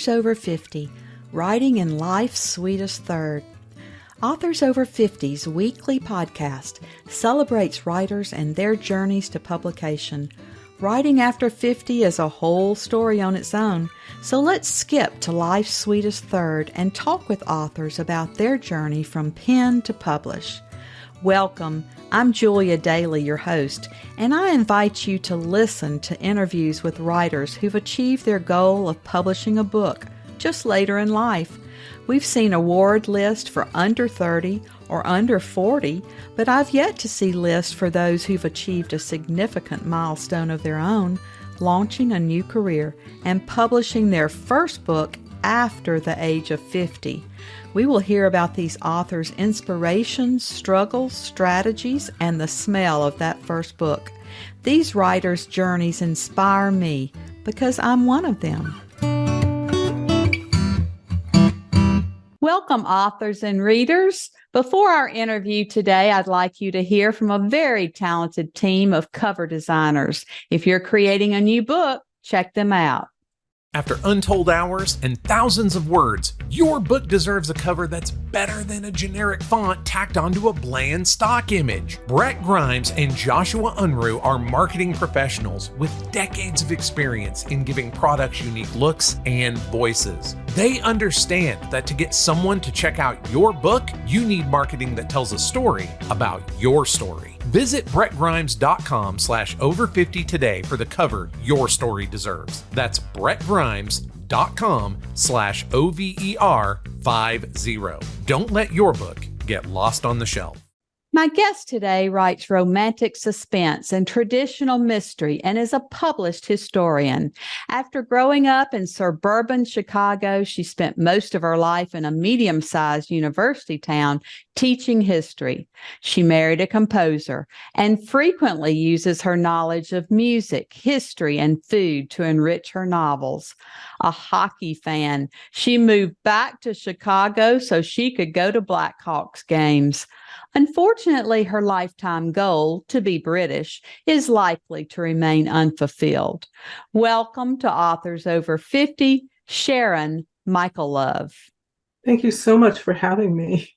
Authors Over 50, Writing in Life's Sweetest Third. Authors Over 50's weekly podcast celebrates writers and their journeys to publication. Writing after 50 is a whole story on its own, so let's skip to life's sweetest third and talk with authors about their journey from pen to publish. Welcome. I'm Julia Daly, your host, and I invite you to listen to interviews with writers who've achieved their goal of publishing a book just later in life. We've seen award lists for under 30 or under 40, but I've yet to see lists for those who've achieved a significant milestone of their own, launching a new career and publishing their first book after the age of 50. We will hear about these authors' inspirations, struggles, strategies, and the smell of that first book. These writers' journeys inspire me because I'm one of them. Welcome, authors and readers. Before our interview today, I'd like you to hear from a very talented team of cover designers. If you're creating a new book, check them out. After untold hours and thousands of words, your book deserves a cover that's better than a generic font tacked onto a bland stock image. Brett Grimes and Joshua Unruh are marketing professionals with decades of experience in giving products unique looks and voices. They understand that to get someone to check out your book, you need marketing that tells a story about your story. Visit brettgrimes.com/over50 today for the cover your story deserves. That's brettgrimes.com/OVER50. Don't let your book get lost on the shelf. My guest today writes romantic suspense and traditional mystery and is a published historian. After growing up in suburban Chicago, she spent most of her life in a medium-sized university town teaching history. She married a composer and frequently uses her knowledge of music, history, and food to enrich her novels. A hockey fan, she moved back to Chicago so she could go to Blackhawks games. Unfortunately, her lifetime goal, to be British, is likely to remain unfulfilled. Welcome to Authors Over 50, Sharon Michalove. Thank you so much for having me.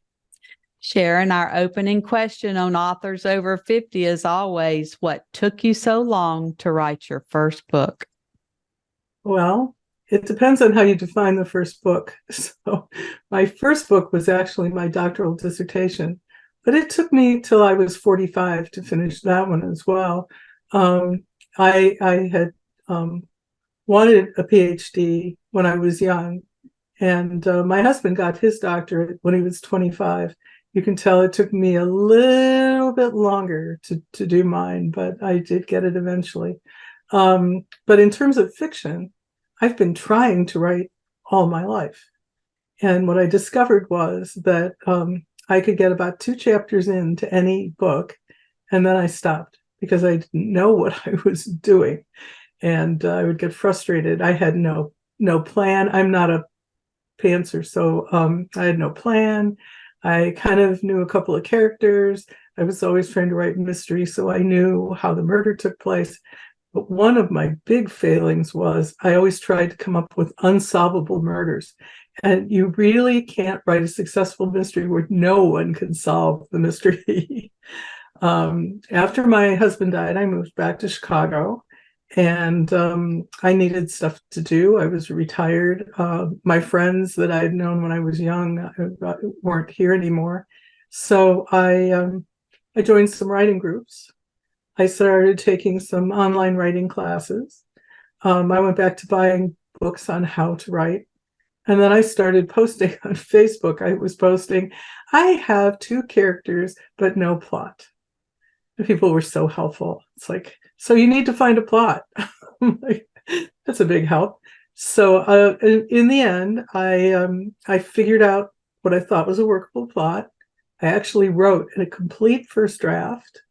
Sharon, our opening question on Authors Over 50 is always, what took you so long to write your first book? Well, it depends on how you define the first book. So my first book was actually my doctoral dissertation, but it took me till I was 45 to finish that one as well. I had wanted a PhD when I was young, and my husband got his doctorate when he was 25. You can tell it took me a little bit longer to do mine, but I did get it eventually. But in terms of fiction, I've been trying to write all my life. And what I discovered was that I could get about 2 chapters into any book, and then I stopped because I didn't know what I was doing. And I would get frustrated. I had no plan. I'm not a pantser, so I had no plan. I kind of knew a couple of characters. I was always trying to write mystery, so I knew how the murder took place. But one of my big failings was I always tried to come up with unsolvable murders. And you really can't write a successful mystery where no one can solve the mystery. After my husband died, I moved back to Chicago, and I needed stuff to do. I was retired. My friends that I had known when I was young weren't here anymore. So I joined some writing groups. I started taking some online writing classes. I went back to buying books on how to write. And then I started posting on Facebook. I was posting, I have 2 characters, but no plot. And people were so helpful. It's like, so you need to find a plot. Like, that's a big help. So in the end, I figured out what I thought was a workable plot. I actually wrote a complete first draft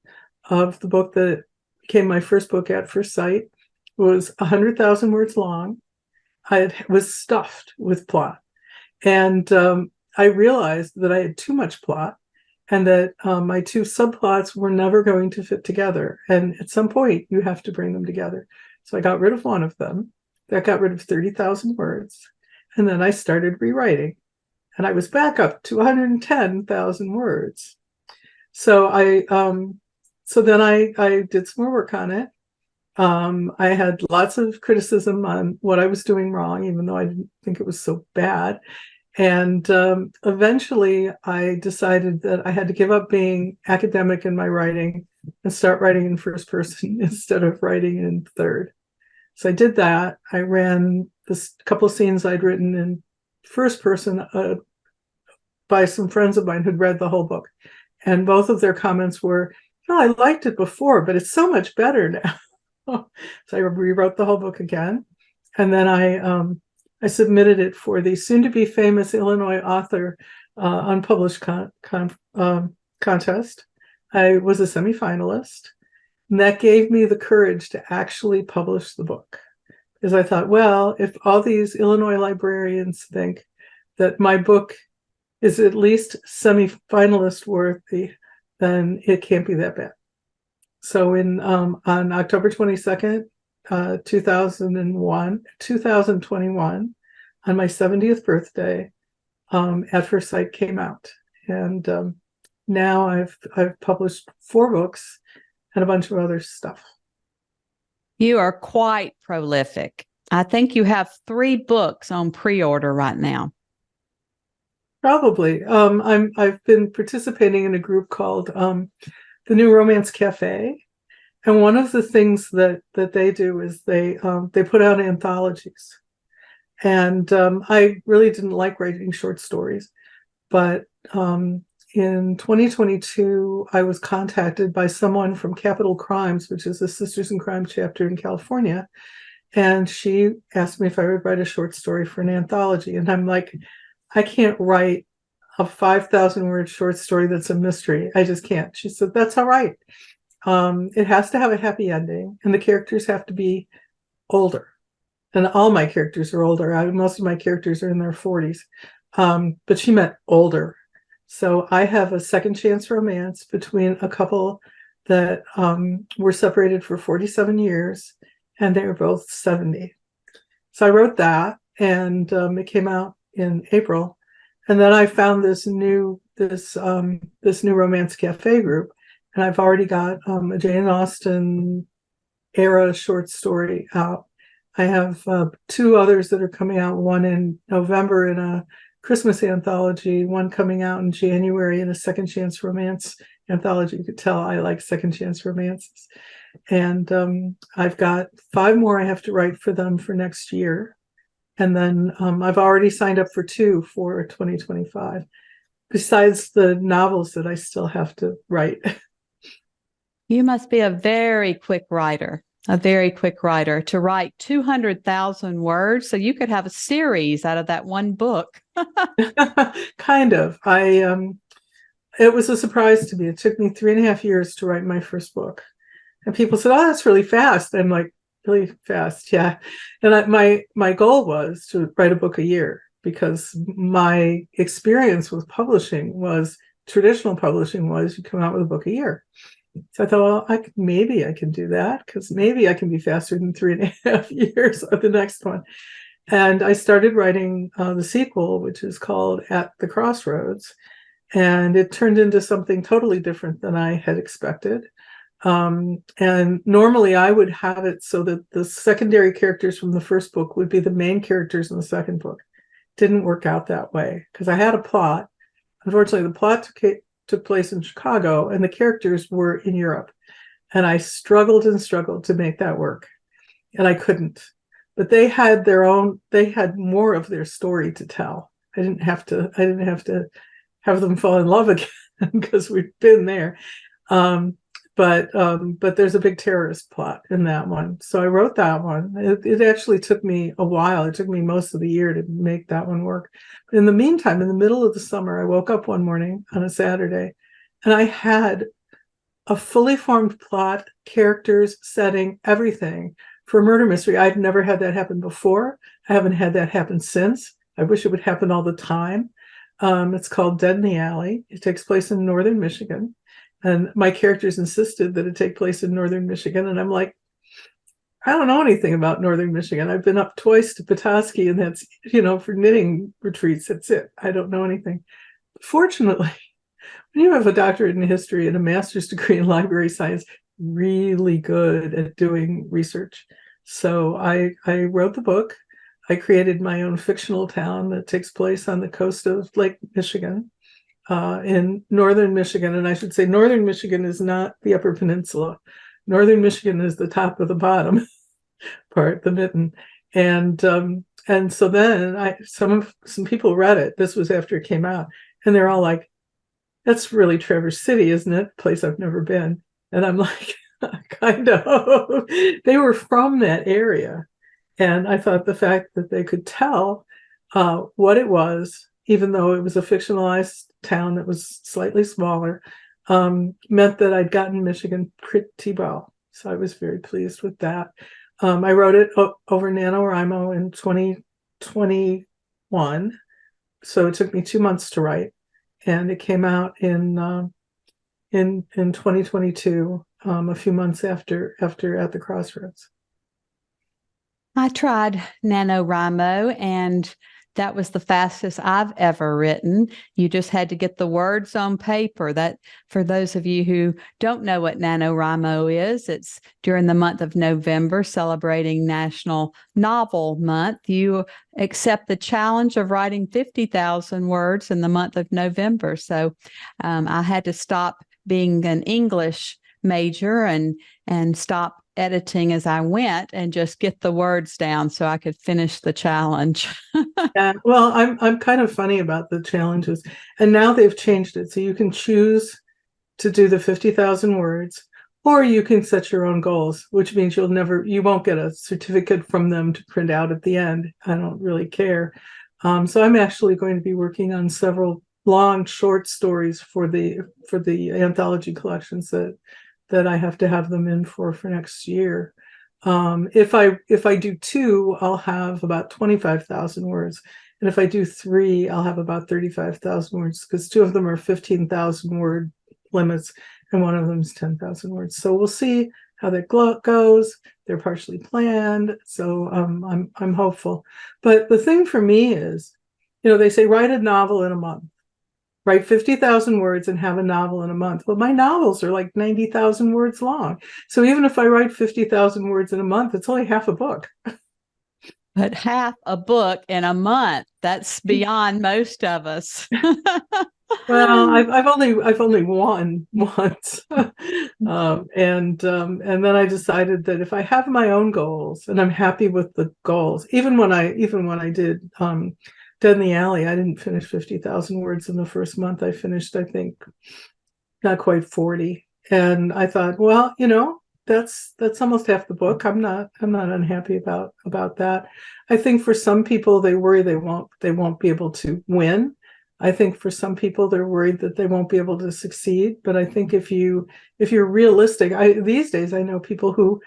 of the book that became my first book at first sight. It was 100,000 words long. I was stuffed with plot. And I realized that I had too much plot and that my 2 subplots were never going to fit together. And at some point, you have to bring them together. So I got rid of one of them. That got rid of 30,000 words. And then I started rewriting, and I was back up to 110,000 words. So then I did some more work on it. I had lots of criticism on what I was doing wrong, even though I didn't think it was so bad. And eventually I decided that I had to give up being academic in my writing and start writing in first person instead of writing in third. So I did that. I ran this couple of scenes I'd written in first person by some friends of mine who'd read the whole book. And both of their comments were, "Oh, I liked it before, but it's so much better now." So I rewrote the whole book again. And then I submitted it for the soon-to-be famous Illinois author unpublished contest. I was a semifinalist, and that gave me the courage to actually publish the book. Because I thought, well, if all these Illinois librarians think that my book is at least semifinalist worthy, then it can't be that bad. So on October 22nd, 2021, on my 70th birthday, At First Sight came out. And now I've published 4 books and a bunch of other stuff. You are quite prolific. I think you have 3 books on pre-order right now. Probably. I've been participating in a group called the New Romance Cafe. And one of the things that they do is they put out anthologies. And I really didn't like writing short stories. But in 2022, I was contacted by someone from Capital Crimes, which is a Sisters in Crime chapter in California. And she asked me if I would write a short story for an anthology. And I'm like, I can't write a 5,000 word short story that's a mystery. I just can't. She said, that's all right. It has to have a happy ending, and the characters have to be older. And all my characters are older. Most of my characters are in their 40s. But she meant older. So I have a second chance romance between a couple that were separated for 47 years, and they were both 70. So I wrote that, and it came out in April. And then I found this new Romance Cafe group, and I've already got a Jane Austen era short story out. I have 2 others that are coming out, one in November in a Christmas anthology, one coming out in January in a second chance romance anthology. You could tell I like second chance romances. And I've got 5 more I have to write for them for next year. And then I've already signed up for 2 for 2025, besides the novels that I still have to write. You must be a very quick writer to write 200,000 words. So you could have a series out of that one book. Kind of. It was a surprise to me. It took me 3.5 years to write my first book. And people said, oh, that's really fast. I'm like, really fast, yeah. And my goal was to write a book a year, because my experience with traditional publishing was you come out with a book a year. So I thought, well, maybe I can do that, because maybe I can be faster than 3.5 years of the next one. And I started writing the sequel, which is called At the Crossroads. And it turned into something totally different than I had expected. And normally I would have it so that the secondary characters from the first book would be the main characters in the second book. Didn't work out that way, because I had a plot. Unfortunately, the plot took place in Chicago, and the characters were in Europe. And I struggled to make that work. And I couldn't. But they had more of their story to tell. I didn't have to have them fall in love again, because we've been there. But there's a big terrorist plot in that one. So I wrote that one. It actually took me a while. It took me most of the year to make that one work. But in the meantime, in the middle of the summer, I woke up one morning on a Saturday, and I had a fully formed plot, characters, setting, everything for a murder mystery. I'd never had that happen before. I haven't had that happen since. I wish it would happen all the time. It's called Dead in the Alley. It takes place in northern Michigan. And my characters insisted that it take place in northern Michigan. And I'm like, I don't know anything about Northern Michigan. I've been up twice to Petoskey, and that's, for knitting retreats. That's it. I don't know anything. Fortunately, when you have a doctorate in history and a master's degree in library science, really good at doing research. So I wrote the book. I created my own fictional town that takes place on the coast of Lake Michigan, in Northern Michigan. And I should say Northern Michigan is not the Upper Peninsula. Northern Michigan is the top of the bottom part, the mitten. And so then some people read it. This was after it came out, and they're all like, "That's really Traverse City, isn't it? A place I've never been." And I'm like, kind of. They were from that area. And I thought the fact that they could tell what it was, even though it was a fictionalized town that was slightly smaller, meant that I'd gotten Michigan pretty well. So I was very pleased with that. I wrote it over NaNoWriMo in 2021. So it took me 2 months to write. And it came out in 2022, a few months after At the Crossroads. I tried NaNoWriMo, and that was the fastest I've ever written. You just had to get the words on paper. That, for those of you who don't know what NaNoWriMo is, it's during the month of November, celebrating National Novel Month. You accept the challenge of writing 50,000 words in the month of November. So I had to stop being an English major and stop editing as I went and just get the words down so I could finish the challenge. Yeah, well, I'm kind of funny about the challenges, and now they've changed it. So you can choose to do the 50,000 words, or you can set your own goals, which means you won't get a certificate from them to print out at the end. I don't really care. So I'm actually going to be working on several long short stories for the anthology collections that I have to have them in for next year. If I do 2, I'll have about 25,000 words. And if I do 3, I'll have about 35,000 words, because 2 of them are 15,000 word limits and one of them is 10,000 words. So we'll see how that goes. They're partially planned. So I'm hopeful. But the thing for me is, they say write a novel in a month. Write 50,000 words and have a novel in a month. Well, my novels are like 90,000 words long. So even if I write 50,000 words in a month, it's only half a book. But half a book in a month, that's beyond most of us. Well, I've only won once. And then I decided that if I have my own goals and I'm happy with the goals, even when I did Dead in the Alley, I didn't finish 50,000 words in the first month. I finished, I think, not quite 40. And I thought, well, that's almost half the book. I'm not unhappy about that. I think for some people, they worry they won't be able to win. I think for some people, they're worried that they won't be able to succeed. But I think if you're realistic, these days I know people who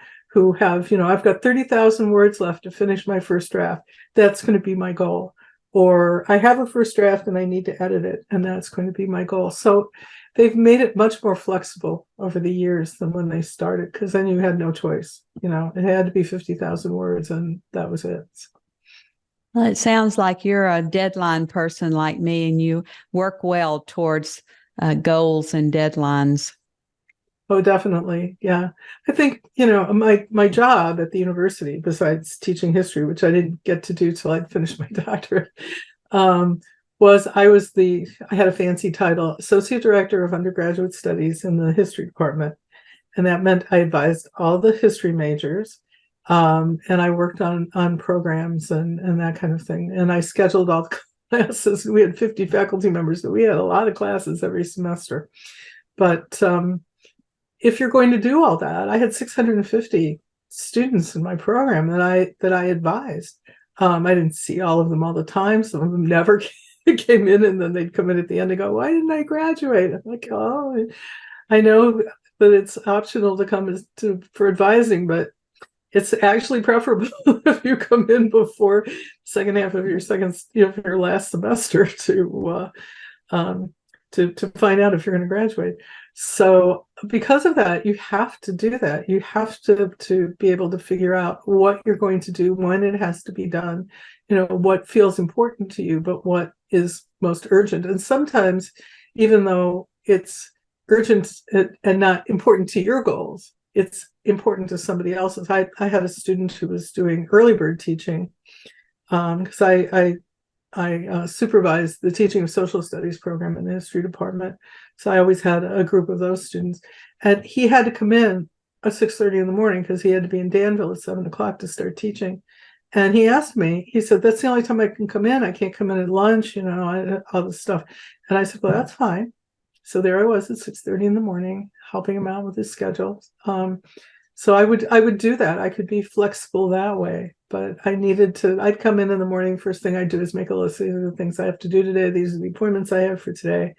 have, I've got 30,000 words left to finish my first draft. That's going to be my goal. Or I have a first draft and I need to edit it, and that's going to be my goal. So they've made it much more flexible over the years than when they started, because then you had no choice. It had to be 50,000 words, and that was it. Well, it sounds like you're a deadline person like me, and you work well towards goals and deadlines. Oh, definitely. Yeah. I think, my job at the university, besides teaching history, which I didn't get to do till I'd finished my doctorate, was I had a fancy title, Associate Director of Undergraduate Studies in the History Department. And that meant I advised all the history majors, and I worked on programs and that kind of thing. And I scheduled all the classes. We had 50 faculty members, so we had a lot of classes every semester. But if you're going to do all that, I had 650 students in my program that I advised. I didn't see all of them all the time. Some of them never came in, and then they'd come in at the end and go, "Why didn't I graduate?" I'm like, "Oh, I know that it's optional to come for advising, but it's actually preferable if you come in before the second half of your last semester to find out if you're going to graduate." So because of that, you have to do that. You have to be able to figure out what you're going to do, when it has to be done, what feels important to you, but what is most urgent. And sometimes, even though it's urgent and not important to your goals, it's important to somebody else's. I had a student who was doing early bird teaching, because I supervised the teaching of social studies program in the history department. So I always had a group of those students. And he had to come in at 6:30 in the morning because he had to be in Danville at 7 o'clock to start teaching. And he asked me, he said, that's the only time I can come in. I can't come in at lunch, all this stuff. And I said, well, that's fine. So there I was at 6:30 in the morning, helping him out with his schedule. So I would do that. I could be flexible that way, but I'd come in the morning. First thing I'd do is make a list. These are the things I have to do today. These are the appointments I have for today,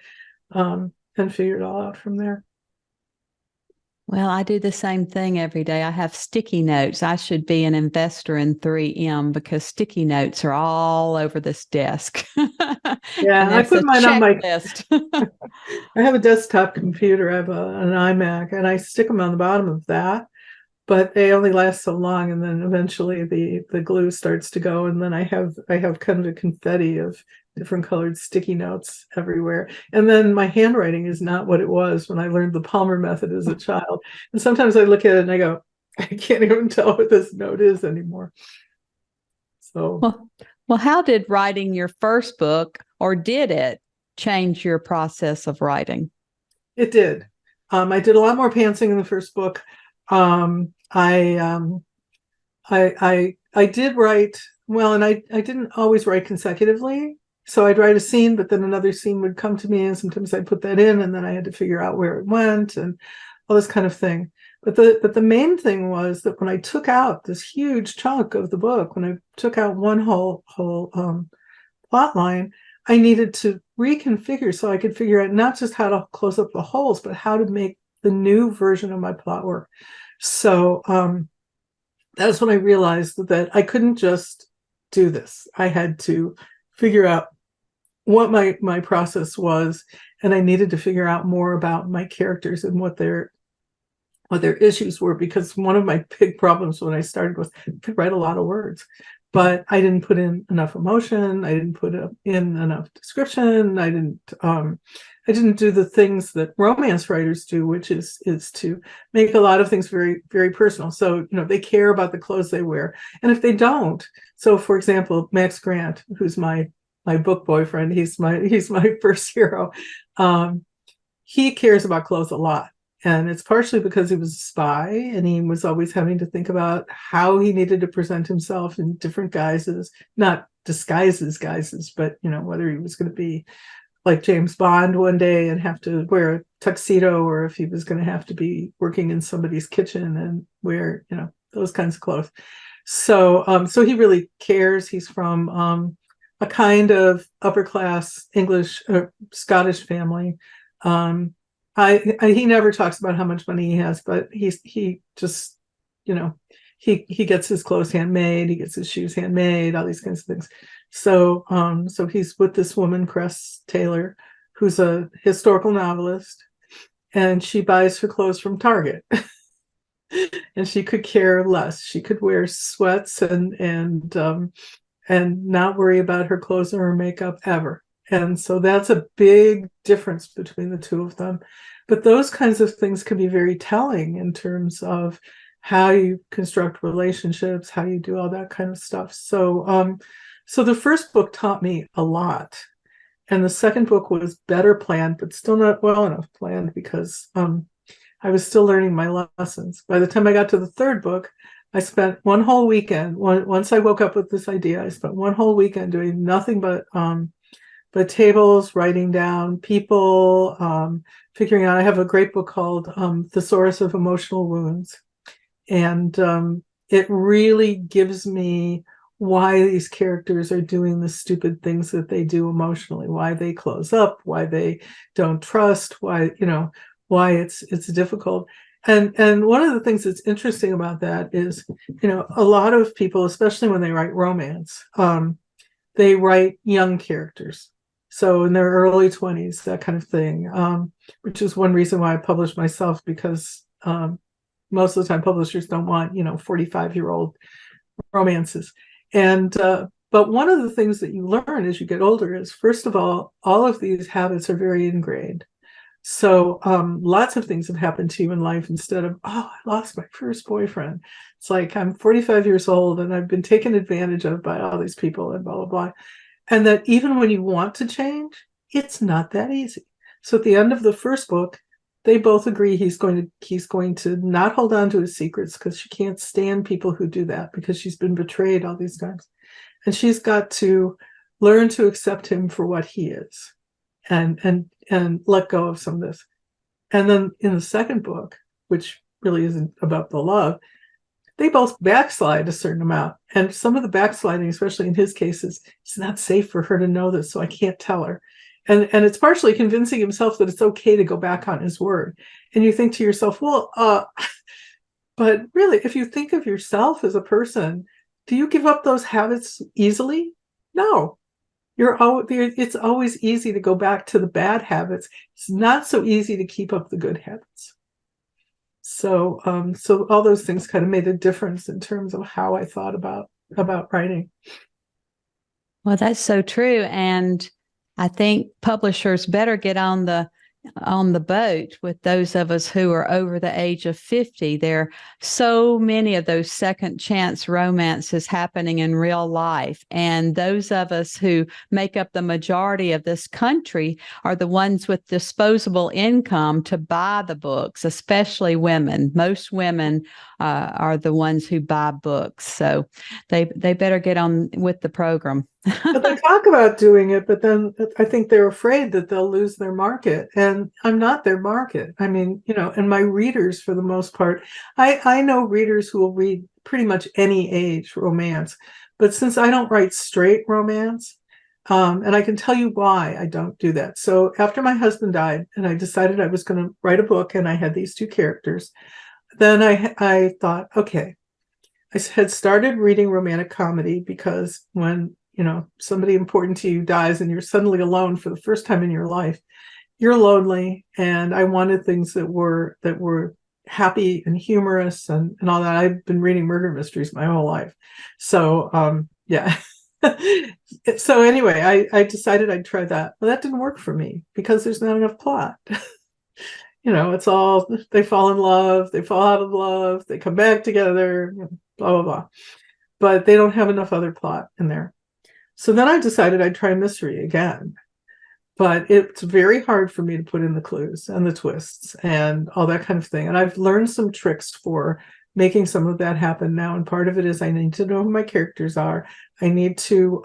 and figure it all out from there. Well, I do the same thing every day. I have sticky notes. I should be an investor in 3M because sticky notes are all over this desk. Yeah, I put mine on my list. I have a desktop computer. I have an iMac, and I stick them on the bottom of that. But they only last so long, and then eventually the glue starts to go, and then I have kind of a confetti of different colored sticky notes everywhere. And then my handwriting is not what it was when I learned the Palmer method as a child. And sometimes I look at it and I go, I can't even tell what this note is anymore. So, well, how did writing your first book, or did it change your process of writing? It did. I did a lot more pantsing in the first book. I did write well, and I didn't always write consecutively. So I'd write a scene, but then another scene would come to me, and sometimes I'd put that in, and then I had to figure out where it went and all this kind of thing. But the main thing was that when I took out this huge chunk of the book, when I took out one whole plot line, I needed to reconfigure so I could figure out not just how to close up the holes, but how to make the new version of my plot work. So that's when I realized that I couldn't just do this. I had to figure out what my process was, and I needed to figure out more about my characters and what their issues were, because one of my big problems when I started was I could write a lot of words, but I didn't put in enough emotion. I didn't put in enough description. I didn't do the things that romance writers do, which is to make a lot of things very, very personal. So, they care about the clothes they wear. And if they don't, so for example, Max Grant, who's my book boyfriend, he's my first hero. He cares about clothes a lot. And it's partially because he was a spy, and he was always having to think about how he needed to present himself in different guises, not guises, but, whether he was going to be like James Bond one day and have to wear a tuxedo, or if he was going to have to be working in somebody's kitchen and wear, those kinds of clothes. So, so he really cares. He's from a kind of upper class English or Scottish family. He never talks about how much money he has, but he just, he gets his clothes handmade, he gets his shoes handmade, all these kinds of things. So, so he's with this woman, Cress Taylor, who's a historical novelist, and she buys her clothes from Target. And she could care less. She could wear sweats and not worry about her clothes or her makeup ever. And so that's a big difference between the two of them. But those kinds of things can be very telling in terms of how you construct relationships, how you do all that kind of stuff. So, so the first book taught me a lot. And the second book was better planned, but still not well enough planned, because I was still learning my lessons. By the time I got to the third book, I spent one whole weekend. Once I woke up with this idea, I spent one whole weekend doing nothing but tables, writing down people, figuring out. I have a great book called Thesaurus of Emotional Wounds. And it really gives me why these characters are doing the stupid things that they do emotionally, why they close up, why they don't trust, why it's difficult. And one of the things that's interesting about that is, a lot of people, especially when they write romance, they write young characters. So in their early 20s, that kind of thing, which is one reason why I published myself, because most of the time publishers don't want, 45-year-old romances. And but one of the things that you learn as you get older is, first of all of these habits are very ingrained. So lots of things have happened to you in life. Instead of, oh, I lost my first boyfriend, it's like, I'm 45 years old and I've been taken advantage of by all these people and blah, blah, blah. And that even when you want to change, it's not that easy. So at the end of the first book, they both agree he's going to not hold on to his secrets, because she can't stand people who do that, because she's been betrayed all these times. And she's got to learn to accept him for what he is, and let go of some of this. And then in the second book, which really isn't about the love, they both backslide a certain amount. And some of the backsliding, especially in his case, is it's not safe for her to know this, so I can't tell her. And it's partially convincing himself that it's okay to go back on his word. And you think to yourself, well, but really, if you think of yourself as a person, do you give up those habits easily? No. It's always easy to go back to the bad habits. It's not so easy to keep up the good habits. So all those things kind of made a difference in terms of how I thought about writing. Well, that's so true. And I think publishers better get on the boat with those of us who are over the age of 50. There are so many of those second chance romances happening in real life. And those of us who make up the majority of this country are the ones with disposable income to buy the books, especially women. Most women are the ones who buy books. So they better get on with the program. But they talk about doing it, but then I think they're afraid that they'll lose their market. And I'm not their market. I mean, and my readers, for the most part, I know readers who will read pretty much any age romance. But since I don't write straight romance, and I can tell you why I don't do that. So after my husband died and I decided I was going to write a book, and I had these two characters, then I thought, okay, I had started reading romantic comedy, because when somebody important to you dies and you're suddenly alone for the first time in your life, you're lonely. And I wanted things that were happy and humorous and all that. I've been reading murder mysteries my whole life. So, yeah. So anyway, I decided I'd try that. Well, that didn't work for me, because there's not enough plot. It's all, they fall in love, they fall out of love, they come back together, blah, blah, blah. But they don't have enough other plot in there. So then I decided I'd try mystery again. But it's very hard for me to put in the clues and the twists and all that kind of thing. And I've learned some tricks for making some of that happen now. And part of it is I need to know who my characters are. I need to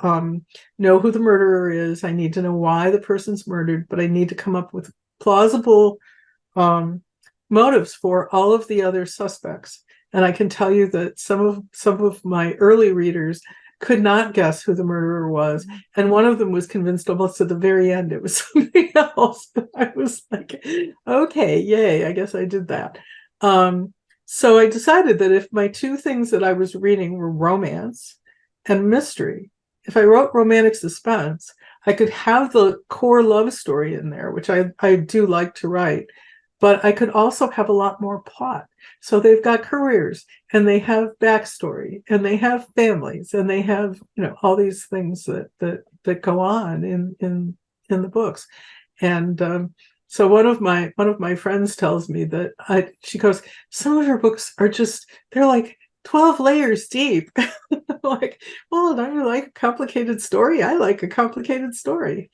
know who the murderer is. I need to know why the person's murdered. But I need to come up with plausible motives for all of the other suspects. And I can tell you that some of my early readers could not guess who the murderer was. And one of them was convinced almost at the very end it was somebody else. I was like, okay, yay, I guess I did that. So I decided that if my two things that I was reading were romance and mystery, if I wrote romantic suspense, I could have the core love story in there, which I do like to write, but I could also have a lot more plot. So they've got careers, and they have backstory, and they have families, and they have all these things that go on in the books. And so one of my friends tells me that she goes, some of your books are they're like 12 layers deep. Like, well, don't you like a complicated story? I like a complicated story.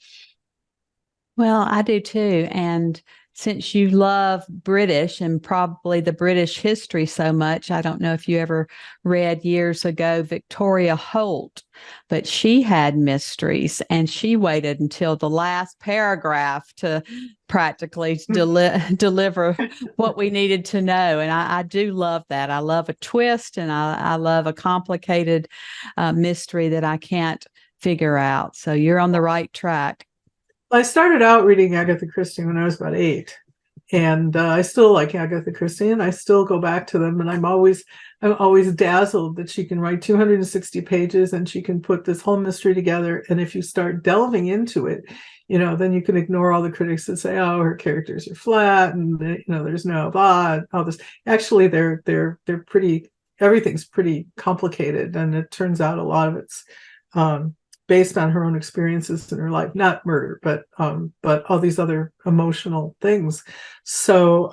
Well, I do too. And since you love British and probably the British history so much, I don't know if you ever read years ago Victoria Holt, but she had mysteries, and she waited until the last paragraph to practically deliver what we needed to know. And I do love that. I love a twist, and I love a complicated mystery that I can't figure out. So you're on the right track. I started out reading Agatha Christie when I was about 8, and I still like Agatha Christie, and I still go back to them. And I'm always dazzled that she can write 260 pages and she can put this whole mystery together. And if you start delving into it, then you can ignore all the critics that say, oh, her characters are flat and there's no blah, all this. Actually, they're pretty, everything's pretty complicated, and it turns out a lot of it's based on her own experiences in her life, not murder, but all these other emotional things. So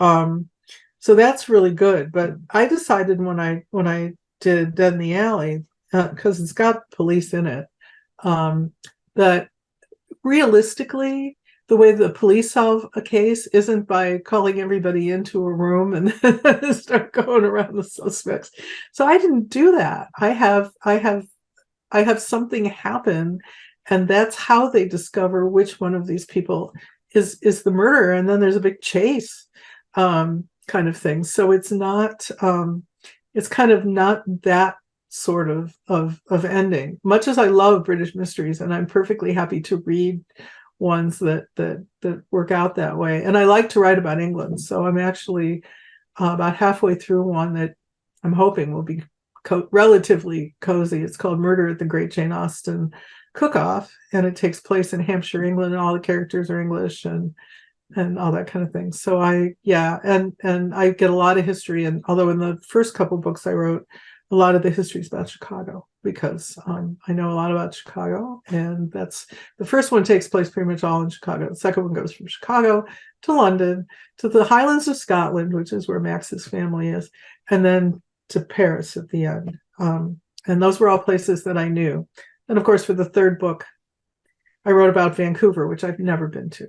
that's really good. But I decided when I did Dead in the Alley, because it's got police in it, that realistically, the way the police solve a case isn't by calling everybody into a room and then start going around the suspects. So I didn't do that. I have something happen, and that's how they discover which one of these people is the murderer, and then there's a big chase, kind of thing. So it's not, it's kind of not that sort of ending. Much as I love British mysteries, and I'm perfectly happy to read ones that work out that way, and I like to write about England. So I'm actually about halfway through one that I'm hoping will be relatively cozy. It's called Murder at the Great Jane Austen Cook-Off, and it takes place in Hampshire, England, and all the characters are English and all that kind of thing. So and I get a lot of history, and although in the first couple books I wrote, a lot of the history is about Chicago, because I know a lot about Chicago, and that's the first one takes place pretty much all in Chicago. The second one goes from Chicago to London to the Highlands of Scotland, which is where Max's family is, and then to Paris at the end. And those were all places that I knew. And of course, for the third book, I wrote about Vancouver, which I've never been to.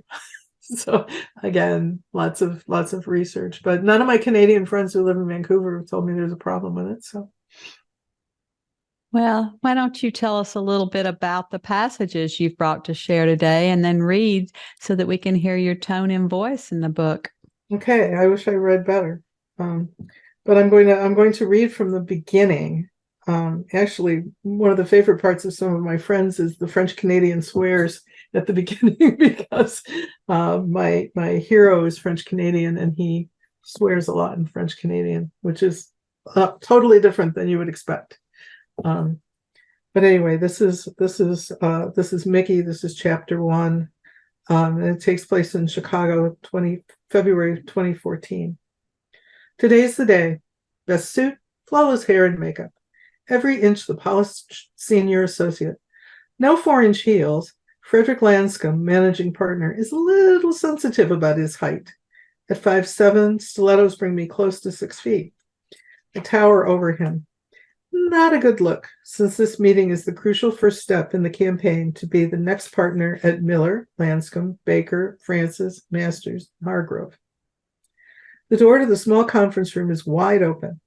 So again, lots of research, but none of my Canadian friends who live in Vancouver have told me there's a problem with it. So. Well, why don't you tell us a little bit about the passages you've brought to share today, and then read so that we can hear your tone and voice in the book. Okay, I wish I read better, but I'm going to read from the beginning. Actually, one of the favorite parts of some of my friends is the French Canadian swears at the beginning, because my hero is French Canadian, and he swears a lot in French Canadian, which is totally different than you would expect. But anyway, this is Mickey. This is chapter 1, and it takes place in Chicago, February 2014. Today's the day. Best suit, flawless hair and makeup. Every inch the polished senior associate. No 4-inch heels. Frederick Lanscombe, managing partner, is a little sensitive about his height. At 5'7", stilettos bring me close to 6 feet. I tower over him. Not a good look, since this meeting is the crucial first step in the campaign to be the next partner at Miller, Lanscombe, Baker, Francis, Masters, Hargrove. The door to the small conference room is wide open.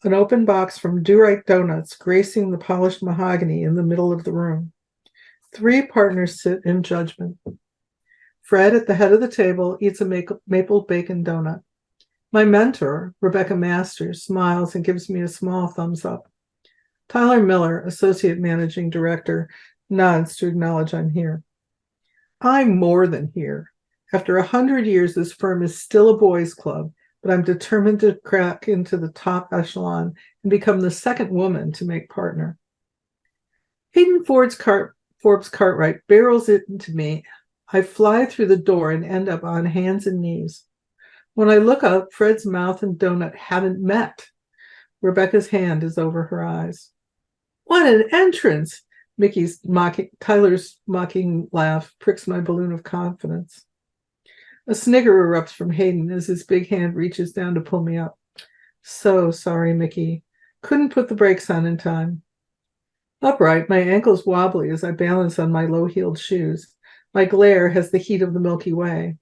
An open box from Do-Right Donuts gracing the polished mahogany in the middle of the room. 3 partners sit in judgment. Fred, at the head of the table, eats a maple bacon donut. My mentor, Rebecca Masters, smiles and gives me a small thumbs up. Tyler Miller, Associate Managing Director, nods to acknowledge I'm here. I'm more than here. After 100 years, this firm is still a boys' club, but I'm determined to crack into the top echelon and become the second woman to make partner. Hayden Forbes Cartwright barrels it into me. I fly through the door and end up on hands and knees. When I look up, Fred's mouth and donut haven't met. Rebecca's hand is over her eyes. What an entrance! Tyler's mocking laugh pricks my balloon of confidence. A snigger erupts from Hayden as his big hand reaches down to pull me up. So sorry, Mickey. Couldn't put the brakes on in time. Upright, my ankles wobbly as I balance on my low-heeled shoes. My glare has the heat of the Milky Way.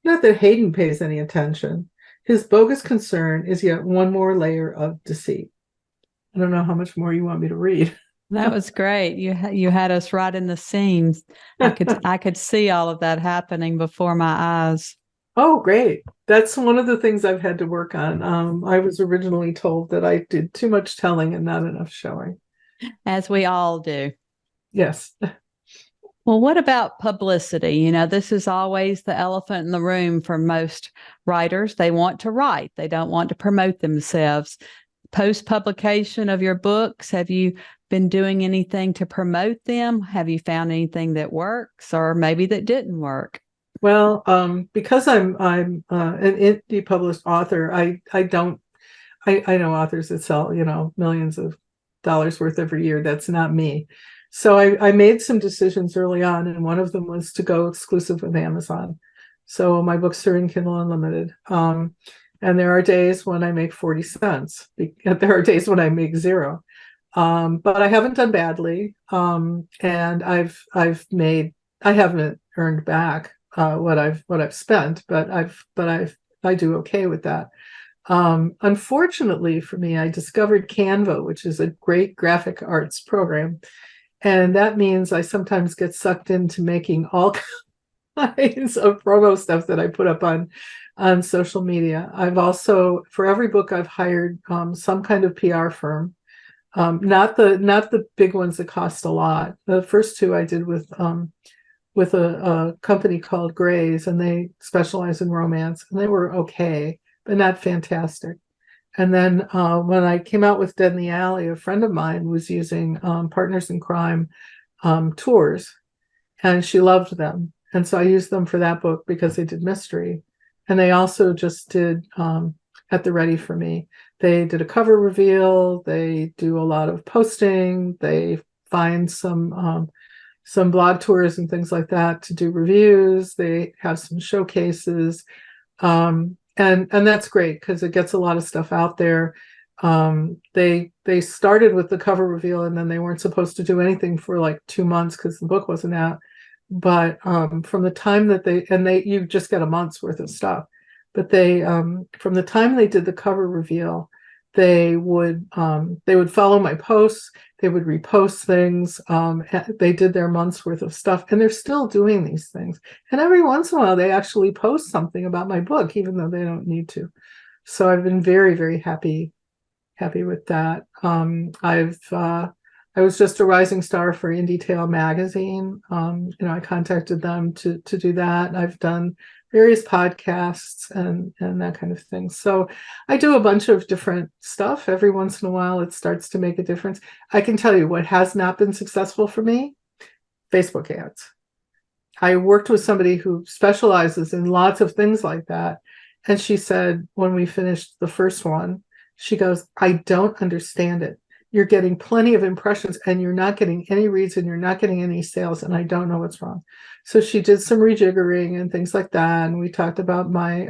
Not that Hayden pays any attention. His bogus concern is yet one more layer of deceit. I don't know how much more you want me to read. That was great. You had us right in the scenes. I could see all of that happening before my eyes. Oh, great. That's one of the things I've had to work on. I was originally told that I did too much telling and not enough showing. As we all do. Yes. Well, what about publicity? This is always the elephant in the room for most writers. They want to write. They don't want to promote themselves. Post-publication of your books, have you been doing anything to promote them? Have you found anything that works or maybe that didn't work? Well, because I'm an indie published author, I don't I know authors that sell, millions of dollars worth every year. That's not me. So I made some decisions early on, and one of them was to go exclusive with Amazon. So my books are in Kindle Unlimited. And there are days when I make 40 cents. There are days when I make zero. But I haven't done badly. And I haven't earned back what I've spent, but I do okay with that. Unfortunately for me, I discovered Canva, which is a great graphic arts program. And that means I sometimes get sucked into making all kinds of promo stuff that I put up on social media. I've also, for every book, I've hired some kind of PR firm. Not the big ones that cost a lot. The first two I did with a company called Gray's, and they specialize in romance, and they were okay, but not fantastic. And then when I came out with Dead in the Alley, a friend of mine was using Partners in Crime tours, and she loved them. And so I used them for that book because they did mystery. And they also just did At the Ready for Me. They did a cover reveal. They do a lot of posting. They find some blog tours and things like that to do reviews. They have some showcases. And that's great because it gets a lot of stuff out there. They started with the cover reveal, and then they weren't supposed to do anything for like 2 months because the book wasn't out. But from the time that you just get a month's worth of stuff. But from the time they did the cover reveal, they would follow my posts. They would repost things. They did their month's worth of stuff, and they're still doing these things. And every once in a while, they actually post something about my book, even though they don't need to. So I've been very, very happy with that. I was just a rising star for Indie Tale magazine. I contacted them to do that. I've done various podcasts and that kind of thing. So I do a bunch of different stuff. Every once in a while, it starts to make a difference. I can tell you what has not been successful for me: Facebook ads. I worked with somebody who specializes in lots of things like that. And she said, when we finished the first one, she goes, "I don't understand it. You're getting plenty of impressions and you're not getting any reads and you're not getting any sales, and I don't know what's wrong." So she did some rejiggering and things like that, and we talked about my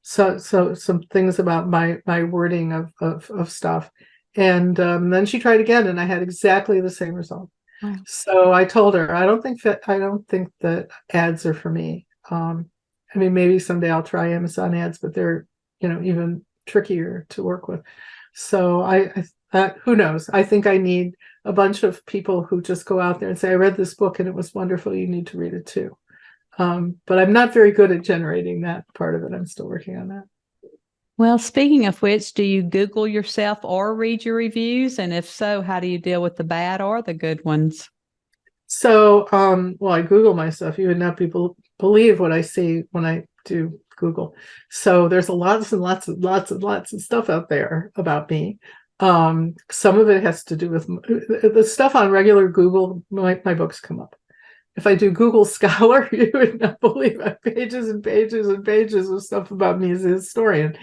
so some things about my wording of stuff, and then she tried again, and I had exactly the same result. Wow. So I told her, I don't think that ads are for me. I mean, maybe someday I'll try Amazon ads, but they're even trickier to work with. So who knows? I think I need a bunch of people who just go out there and say, "I read this book and it was wonderful. You need to read it too." But I'm not very good at generating that part of it. I'm still working on that. Well, speaking of which, do you Google yourself or read your reviews? And if so, how do you deal with the bad or the good ones? So, well, I Google myself. You would not believe what I see when I do Google. So there's lots and lots and lots and lots of stuff out there about me. Some of it has to do with the stuff on regular Google. My books come up. If I do Google Scholar, you would not believe it. Pages and pages and pages of stuff about me as a historian.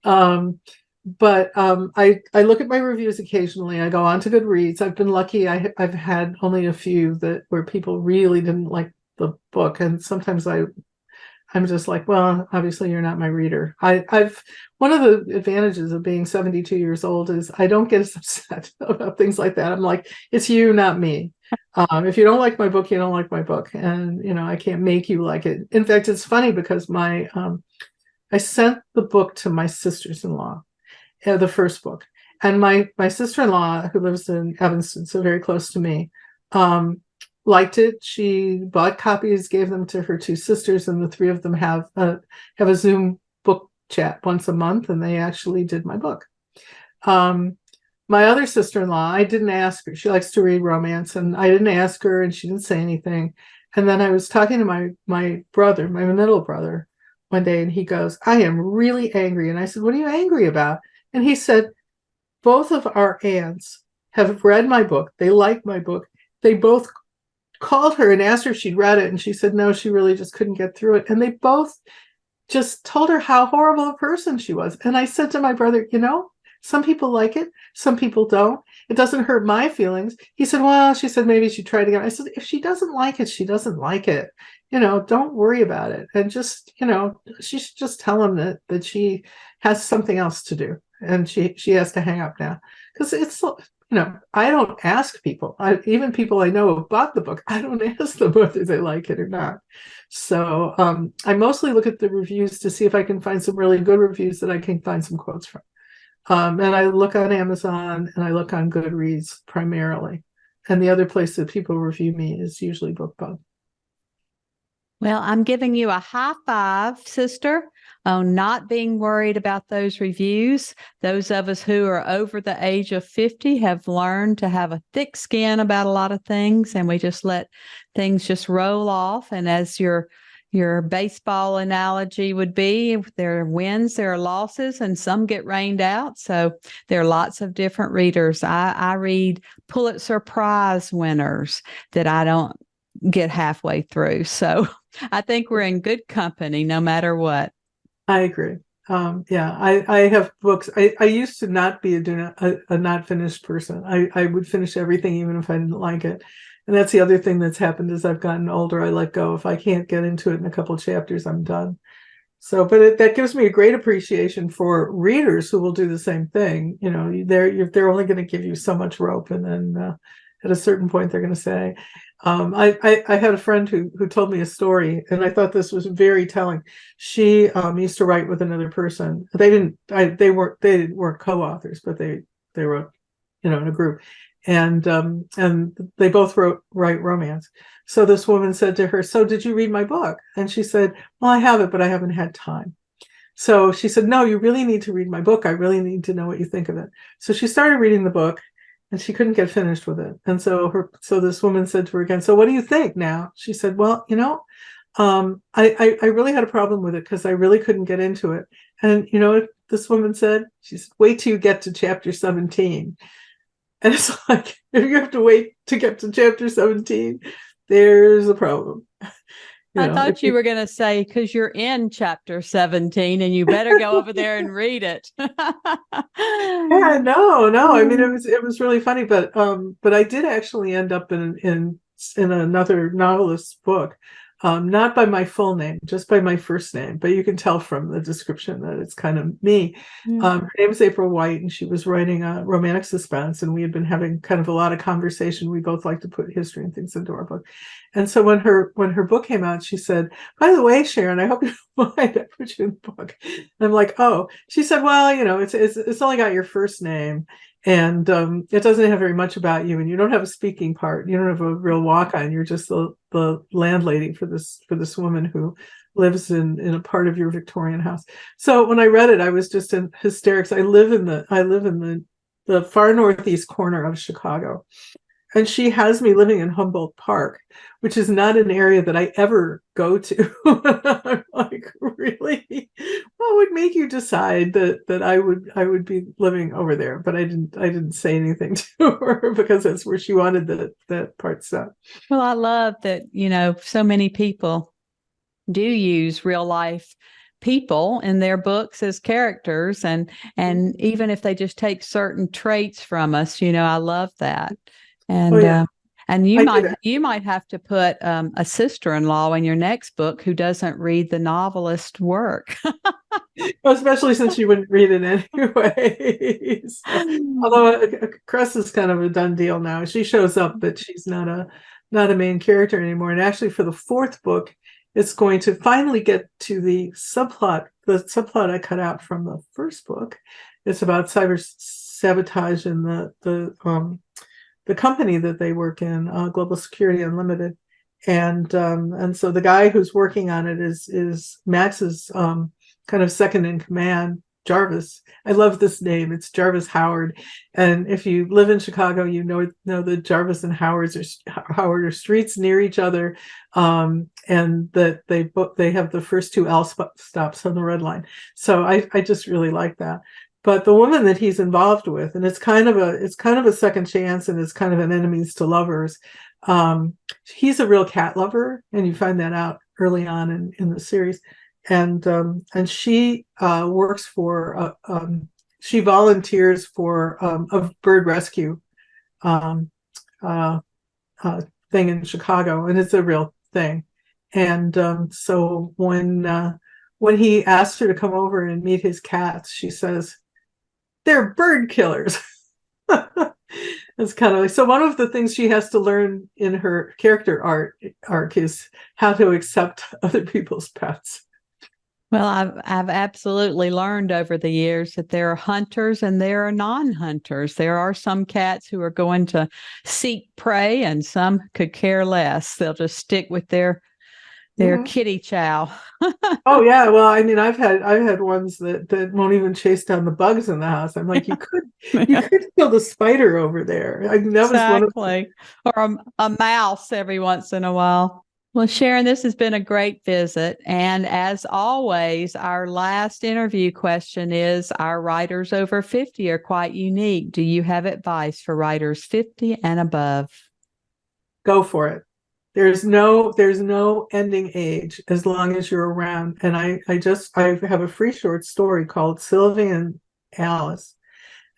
But I look at my reviews occasionally. I go on to Goodreads. I've been lucky. I've had only a few where people really didn't like the book, and sometimes I'm just like, well, obviously you're not my reader. I've one of the advantages of being 72 years old is I don't get as upset about things like that. I'm like, it's you, not me. If you don't like my book, you don't like my book, and I can't make you like it. In fact, it's funny because I sent the book to my sisters-in-law, the first book, and my sister-in-law, who lives in Evanston, so very close to me, liked it. She bought copies, gave them to her two sisters, and the three of them have a Zoom book chat once a month, and they actually did my book. My other sister-in-law, I didn't ask her. She likes to read romance, and I didn't ask her, and she didn't say anything. And then I was talking to my brother, my middle brother, one day, and he goes, "I am really angry." And I said, "What are you angry about?" And he said, "Both of our aunts have read my book. They like my book. They both called her and asked her if she'd read it, and she said no, she really just couldn't get through it. And they both just told her how horrible a person she was. And I said to my brother, some people like it, some people don't. It doesn't hurt my feelings. He said, well, she said maybe she tried again. I said, if she doesn't like it, she doesn't like it. Don't worry about it. And just, she should just tell him that she has something else to do. And she has to hang up now. Because it's, I don't ask people. Even people I know who bought the book, I don't ask them whether they like it or not. So I mostly look at the reviews to see if I can find some really good reviews that I can find some quotes from. And I look on Amazon and I look on Goodreads primarily. And the other place that people review me is usually BookBub. Well, I'm giving you a high five, sister, on not being worried about those reviews. Those of us who are over the age of 50 have learned to have a thick skin about a lot of things, and we just let things just roll off. And as your baseball analogy would be, there are wins, there are losses, and some get rained out. So there are lots of different readers. I read Pulitzer Prize winners that I don't get halfway through. So I think we're in good company no matter what. I agree. I have books. I used to not be a not finished person. I would finish everything even if I didn't like it. And that's the other thing that's happened as I've gotten older. I let go. If I can't get into it in a couple of chapters, I'm done. So, but that gives me a great appreciation for readers who will do the same thing. They're only going to give you so much rope, and then at a certain point, they're going to say, I had a friend who told me a story, and I thought this was very telling. She used to write with another person. They weren't co-authors, but they wrote, in a group, and they both write romance. So this woman said to her, "So did you read my book?" And she said, "Well, I have it, but I haven't had time." So she said, "No, you really need to read my book. I really need to know what you think of it." So she started reading the book, and she couldn't get finished with it. And so this woman said to her again, "So what do you think now?" She said, "Well, I really had a problem with it because I really couldn't get into it." And you know what this woman said? She said, "Wait till you get to chapter 17. And it's like, if you have to wait to get to chapter 17, there's a problem. I thought you were going to say, because you're in chapter 17 and you better go over there and read it. Yeah, no. I mean, it was really funny, but I did actually end up in another novelist's book, not by my full name, just by my first name. But you can tell from the description that it's kind of me. Her name is April White, and she was writing a romantic suspense, and we had been having kind of a lot of conversation. We both like to put history and things into our book. And so when her book came out, she said, "By the way, Sharon, I hope you don't mind I put you in the book." And I'm like, "Oh." She said, "Well, it's only got your first name, and it doesn't have very much about you, and you don't have a speaking part. You don't have a real walk-on. You're just the landlady for this woman who lives in a part of your Victorian house." So when I read it, I was just in hysterics. I live in the far northeast corner of Chicago. And she has me living in Humboldt Park, which is not an area that I ever go to. I'm like, really? What would make you decide that I would be living over there? But I didn't say anything to her because that's where she wanted that part set. Well, I love that, so many people do use real life people in their books as characters, and even if they just take certain traits from us, I love that. And and you might have to put a sister-in-law in your next book who doesn't read the novelist work. Well, especially since you wouldn't read it anyway. Although Cress is kind of a done deal now. She shows up, but she's not a main character anymore. And actually, for the fourth book, it's going to finally get to the subplot I cut out from the first book. It's about cyber sabotage and the company that they work in, Global Security Unlimited, and so the guy who's working on it is Max's kind of second in command, Jarvis. I love this name. It's Jarvis Howard, and if you live in Chicago, you know that Jarvis and Howard are streets near each other, and that they have the first two L stops on the Red Line. So I just really like that. but the woman that he's involved with, and it's kind of a second chance, and it's kind of an enemies to lovers. He's a real cat lover, and you find that out early on in the series. And she works for she volunteers for a bird rescue thing in Chicago, and it's a real thing. And so when he asked her to come over and meet his cats, she says, "They're bird killers." It's kind of like, so one of the things she has to learn in her character arc is how to accept other people's pets. Well, I've absolutely learned over the years that there are hunters and there are non-hunters. There are some cats who are going to seek prey, and some could care less. They'll just stick with their kitty chow. Oh yeah, well, I mean, I've had ones that won't even chase down the bugs in the house. I'm like, you could kill the spider over there. I mean, that exactly. Or a mouse every once in a while. Well, Sharon, this has been a great visit. And as always, our last interview question is, our writers over 50 are quite unique. Do you have advice for writers 50 and above? Go for it. There's no ending age as long as you're around. And I have a free short story called Sylvie and Alice.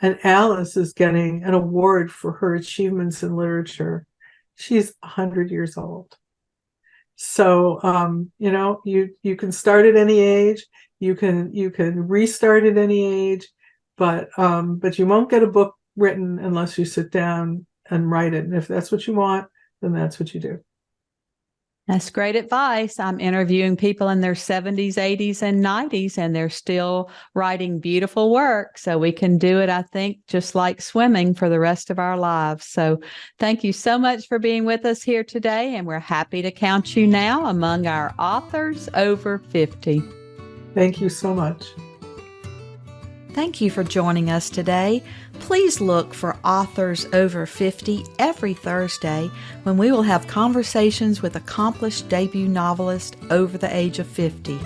And Alice is getting an award for her achievements in literature. She's 100 years old. So, you can start at any age, you can restart at any age, but you won't get a book written unless you sit down and write it. And if that's what you want, then that's what you do. That's great advice. I'm interviewing people in their 70s, 80s, and 90s, and they're still writing beautiful work. So we can do it, I think, just like swimming for the rest of our lives. So thank you so much for being with us here today, and we're happy to count you now among our authors over 50. Thank you so much. Thank you for joining us today. Please look for Authors Over 50 every Thursday, when we will have conversations with accomplished debut novelists over the age of 50.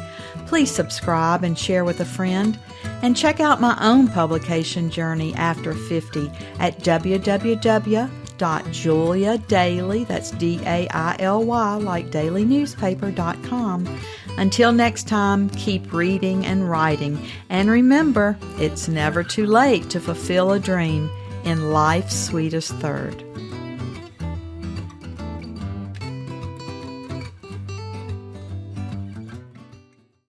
Please subscribe and share with a friend. And check out my own publication journey after 50 at www.juliadaily, that's DAILY, like dailynewspaper.com. Until next time, keep reading and writing. And remember, it's never too late to fulfill a dream in life's sweetest third.